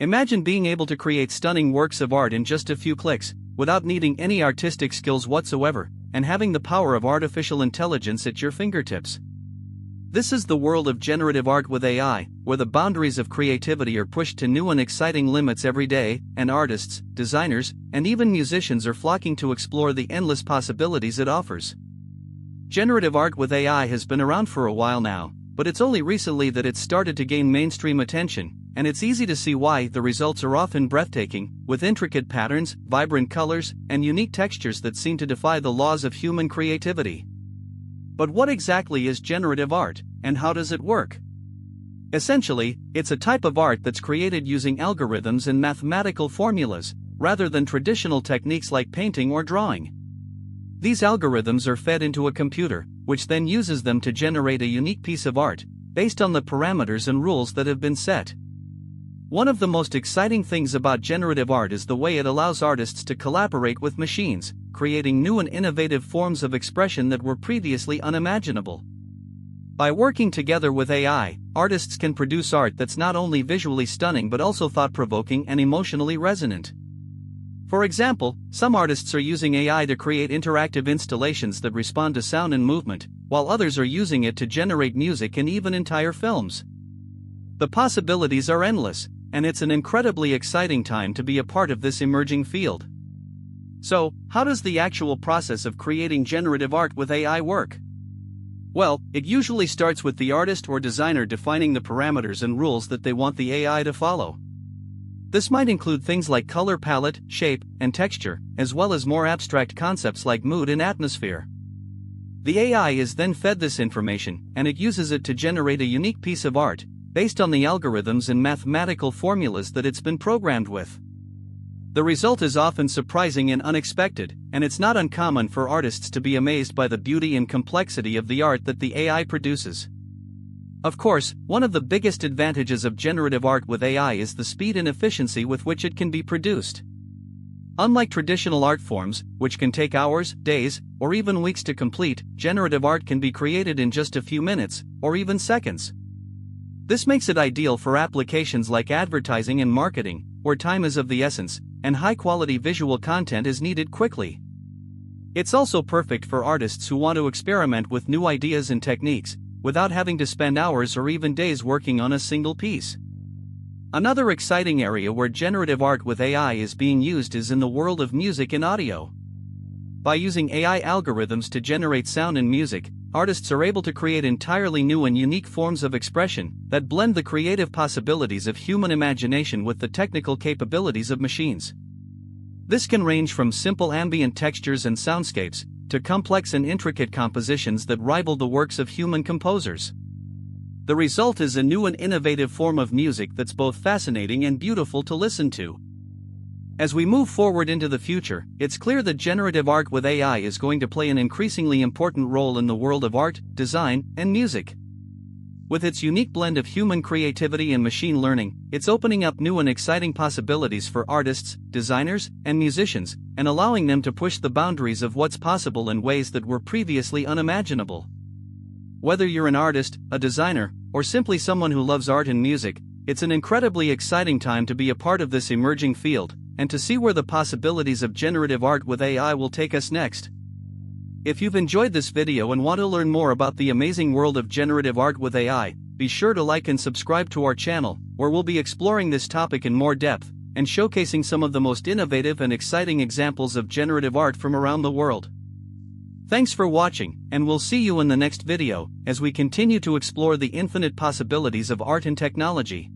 Imagine being able to create stunning works of art in just a few clicks, without needing any artistic skills whatsoever, and having the power of artificial intelligence at your fingertips. This is the world of generative art with AI, where the boundaries of creativity are pushed to new and exciting limits every day, and artists, designers, and even musicians are flocking to explore the endless possibilities it offers. Generative art with AI has been around for a while now, but it's only recently that it's started to gain mainstream attention, and it's easy to see why. The results are often breathtaking, with intricate patterns, vibrant colors, and unique textures that seem to defy the laws of human creativity. But what exactly is generative art, and how does it work? Essentially, it's a type of art that's created using algorithms and mathematical formulas, rather than traditional techniques like painting or drawing. These algorithms are fed into a computer, which then uses them to generate a unique piece of art, based on the parameters and rules that have been set. One of the most exciting things about generative art is the way it allows artists to collaborate with machines, creating new and innovative forms of expression that were previously unimaginable. By working together with AI, artists can produce art that's not only visually stunning but also thought-provoking and emotionally resonant. For example, some artists are using AI to create interactive installations that respond to sound and movement, while others are using it to generate music and even entire films. The possibilities are endless, and it's an incredibly exciting time to be a part of this emerging field. So, how does the actual process of creating generative art with AI work? Well, it usually starts with the artist or designer defining the parameters and rules that they want the AI to follow. This might include things like color palette, shape, and texture, as well as more abstract concepts like mood and atmosphere. The AI is then fed this information, and it uses it to generate a unique piece of art, based on the algorithms and mathematical formulas that it's been programmed with. The result is often surprising and unexpected, and it's not uncommon for artists to be amazed by the beauty and complexity of the art that the AI produces. Of course, one of the biggest advantages of generative art with AI is the speed and efficiency with which it can be produced. Unlike traditional art forms, which can take hours, days, or even weeks to complete, generative art can be created in just a few minutes, or even seconds. This makes it ideal for applications like advertising and marketing, where time is of the essence, and high-quality visual content is needed quickly. It's also perfect for artists who want to experiment with new ideas and techniques, without having to spend hours or even days working on a single piece. Another exciting area where generative art with AI is being used is in the world of music and audio. By using AI algorithms to generate sound and music, artists are able to create entirely new and unique forms of expression that blend the creative possibilities of human imagination with the technical capabilities of machines. This can range from simple ambient textures and soundscapes, to complex and intricate compositions that rival the works of human composers. The result is a new and innovative form of music that's both fascinating and beautiful to listen to. As we move forward into the future, it's clear that generative art with AI is going to play an increasingly important role in the world of art, design, and music. With its unique blend of human creativity and machine learning, it's opening up new and exciting possibilities for artists, designers, and musicians, and allowing them to push the boundaries of what's possible in ways that were previously unimaginable. Whether you're an artist, a designer, or simply someone who loves art and music, it's an incredibly exciting time to be a part of this emerging field, and to see where the possibilities of generative art with AI will take us next. If you've enjoyed this video and want to learn more about the amazing world of generative art with AI, be sure to like and subscribe to our channel, where we'll be exploring this topic in more depth, and showcasing some of the most innovative and exciting examples of generative art from around the world. Thanks for watching, and we'll see you in the next video, as we continue to explore the infinite possibilities of art and technology.